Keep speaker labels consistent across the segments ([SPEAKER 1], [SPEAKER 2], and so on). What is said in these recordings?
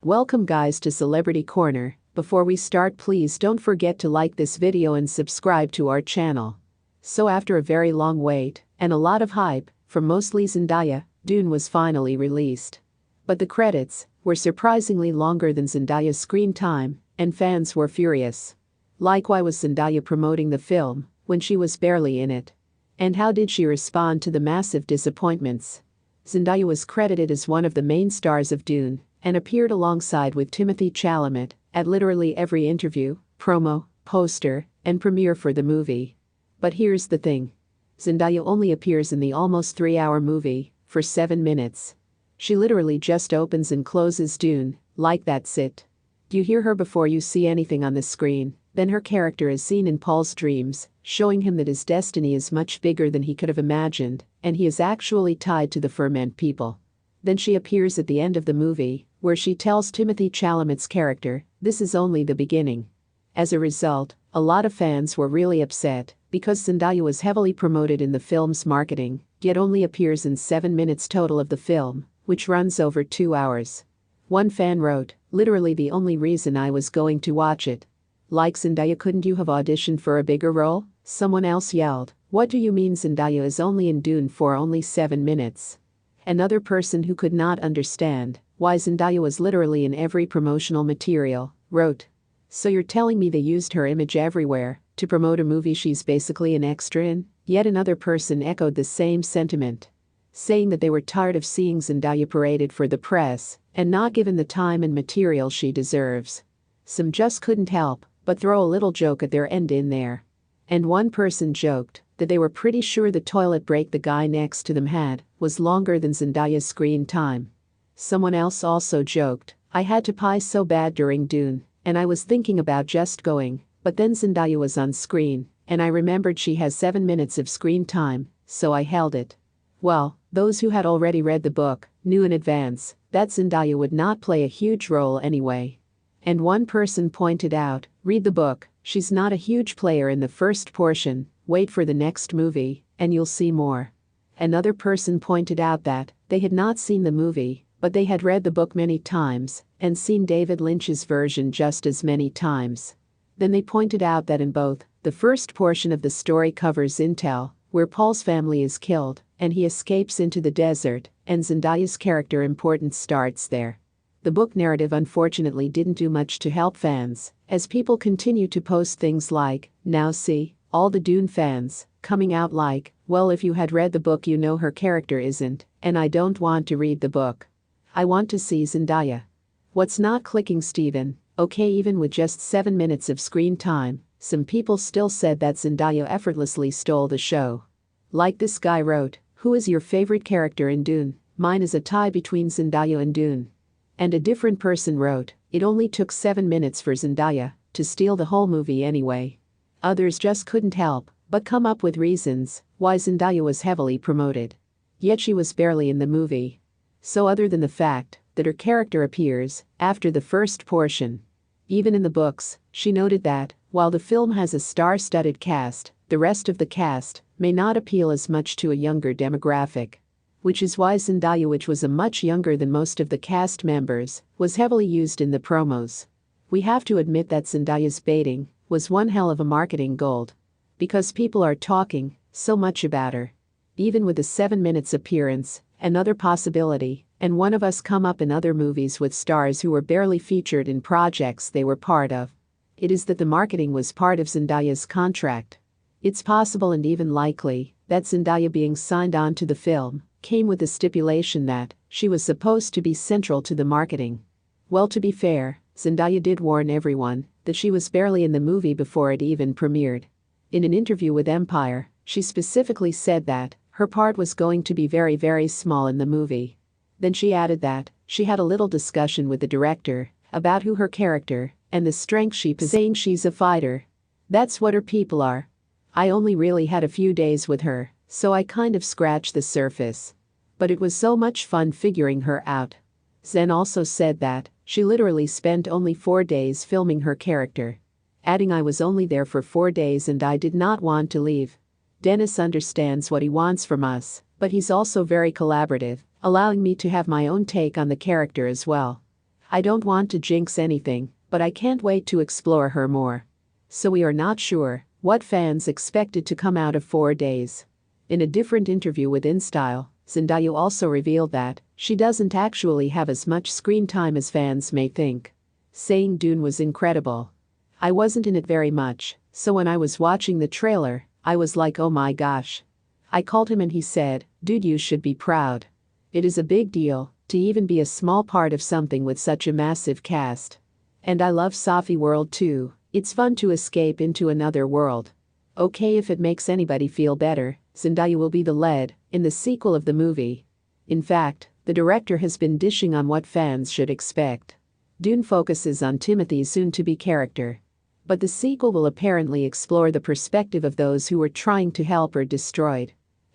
[SPEAKER 1] Welcome guys to Celebrity Corner. Before we start, please don't forget to like this video and subscribe to our channel. So after a very long wait and a lot of hype from mostly Zendaya, Dune was finally released. But the credits were surprisingly longer than Zendaya's screen time, and fans were furious. Like, why was Zendaya promoting the film when she was barely in it? And how did she respond to the massive disappointments? Zendaya was credited as one of the main stars of Dune and appeared alongside with Timothy at literally every interview, promo, poster, and premiere for the movie. But here's the thing. Zendaya only appears in the almost 3-hour movie for 7 minutes. She literally just opens and closes Dune, like that's it. You hear her before you see anything on the screen, then her character is seen in Paul's dreams, showing him that his destiny is much bigger than he could have imagined, and he is actually tied to the ferment people. Then she appears at the end of the movie, where she tells Timothy Chalamat's character, this is only the beginning. As a result, a lot of fans were really upset because Zendaya was heavily promoted in the film's marketing, yet only appears in 7 minutes total of the film, which runs over 2 hours. One fan wrote, literally the only reason I was going to watch it. Like, Zendaya, couldn't you have auditioned for a bigger role? Someone else yelled, what do you mean Zendaya is only in Dune for only 7 minutes? Another person who could not understand why Zendaya was literally in every promotional material wrote, so you're telling me they used her image everywhere to promote a movie she's basically an extra in? Yet another person echoed the same sentiment, saying that they were tired of seeing Zendaya paraded for the press and not given the time and material she deserves. Some just couldn't help but throw a little joke at their end in there. And one person joked that they were pretty sure the toilet break the guy next to them had was longer than Zendaya's screen time. Someone else also joked, I had to pee so bad during Dune, and I was thinking about just going, but then Zendaya was on screen, and I remembered she has 7 minutes of screen time, so I held it. Well, those who had already read the book knew in advance that Zendaya would not play a huge role anyway. And one person pointed out, read the book, she's not a huge player in the first portion, wait for the next movie, and you'll see more. Another person pointed out that they had not seen the movie, but they had read the book many times and seen David Lynch's version just as many times. Then they pointed out that in both, the first portion of the story covers intel, where Paul's family is killed and he escapes into the desert, and Zendaya's character importance starts there. The book narrative unfortunately didn't do much to help fans, as people continue to post things like, now see, all the Dune fans, coming out like, well, if you had read the book you know her character isn't, and I don't want to read the book. I want to see Zendaya. What's not clicking, Steven? Okay, even with just 7 minutes of screen time, some people still said that Zendaya effortlessly stole the show. Like, this guy wrote, who is your favorite character in Dune? Mine is a tie between Zendaya and Dune. And a different person wrote, it only took 7 minutes for Zendaya to steal the whole movie anyway. Others just couldn't help but come up with reasons why Zendaya was heavily promoted. Yet she was barely in the movie. So other than the fact that her character appears after the first portion. Even in the books, she noted that, while the film has a star-studded cast, the rest of the cast may not appeal as much to a younger demographic. Which is why Zendaya, which was a much younger than most of the cast members, was heavily used in the promos. We have to admit that Zendaya's baiting was one hell of a marketing gold. Because people are talking so much about her. Even with a 7 minutes appearance, another possibility, and one of us come up in other movies with stars who were barely featured in projects they were part of. It is that the marketing was part of Zendaya's contract. It's possible and even likely that Zendaya being signed on to the film came with the stipulation that she was supposed to be central to the marketing. Well, to be fair, Zendaya did warn everyone that she was barely in the movie before it even premiered. In an interview with Empire, she specifically said that her part was going to be very, very small in the movie. Then she added that she had a little discussion with the director about who her character and the strength she possessed, saying she's a fighter. That's what her people are. I only really had a few days with her, so I kind of scratched the surface. But it was so much fun figuring her out. Zen also said that she literally spent only 4 days filming her character, adding, I was only there for 4 days and I did not want to leave. Dennis understands what he wants from us, but he's also very collaborative, allowing me to have my own take on the character as well. I don't want to jinx anything, but I can't wait to explore her more. So we are not sure what fans expected to come out of 4 days. In a different interview with InStyle, Zendaya also revealed that she doesn't actually have as much screen time as fans may think, saying Dune was incredible. I wasn't in it very much, so when I was watching the trailer, I was like, oh my gosh. I called him and he said, dude, you should be proud. It is a big deal to even be a small part of something with such a massive cast. And I love Safi World too, it's fun to escape into another world. Okay, if it makes anybody feel better, Zendaya will be the lead in the sequel of the movie. In fact, the director has been dishing on what fans should expect. Dune focuses on Timothy's soon-to-be character. But the sequel will apparently explore the perspective of those who were trying to help or destroyed.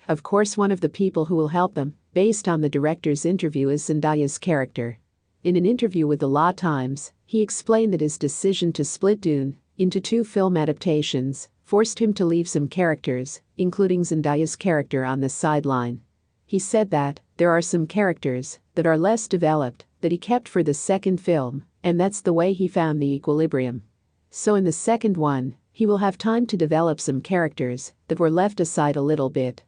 [SPEAKER 1] Of course, one of the people who will help them, based on the director's interview, is Zendaya's character. In an interview with The Law Times, he explained that his decision to split Dune into 2 film adaptations forced him to leave some characters, including Zendaya's character, on the sideline. He said that there are some characters that are less developed that he kept for the second film, and that's the way he found the equilibrium. So in the second one, he will have time to develop some characters that were left aside a little bit.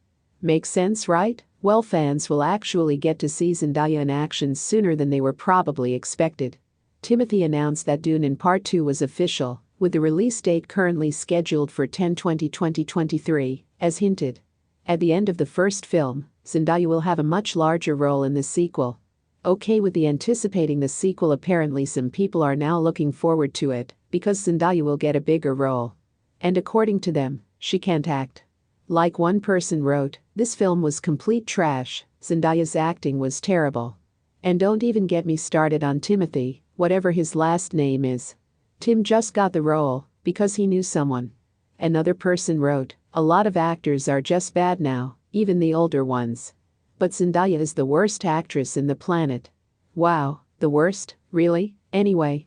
[SPEAKER 1] Makes sense, right? Well, fans will actually get to see Zendaya in action sooner than they were probably expected. Timothy announced that Dune in Part 2 was official, with the release date currently scheduled for 10/20/2023, as hinted. At the end of the first film, Zendaya will have a much larger role in the sequel. Okay, with the anticipating the sequel, apparently some people are now looking forward to it, because Zendaya will get a bigger role. And according to them, she can't act. Like one person wrote, this film was complete trash, Zendaya's acting was terrible. And don't even get me started on Timothy, whatever his last name is. Tim just got the role because he knew someone. Another person wrote, a lot of actors are just bad now, even the older ones. But Zendaya is the worst actress in the planet. Wow, the worst, really? Anyway,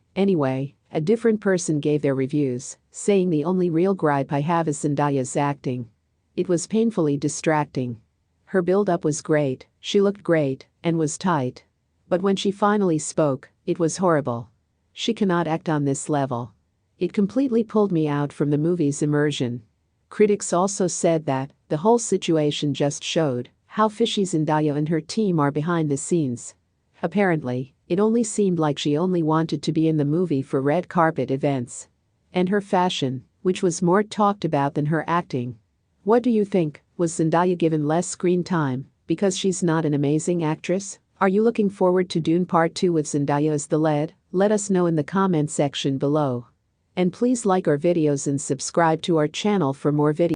[SPEAKER 1] a different person gave their reviews, saying the only real gripe I have is Zendaya's acting. It was painfully distracting. Her build-up was great, she looked great, and was tight. But when she finally spoke, it was horrible. She cannot act on this level. It completely pulled me out from the movie's immersion. Critics also said that the whole situation just showed how fishy Zendaya and her team are behind the scenes. Apparently, it only seemed like she only wanted to be in the movie for red carpet events. And her fashion, which was more talked about than her acting. What do you think? Was Zendaya given less screen time because she's not an amazing actress? Are you looking forward to Dune Part 2 with Zendaya as the lead? Let us know in the comment section below. And please like our videos and subscribe to our channel for more videos.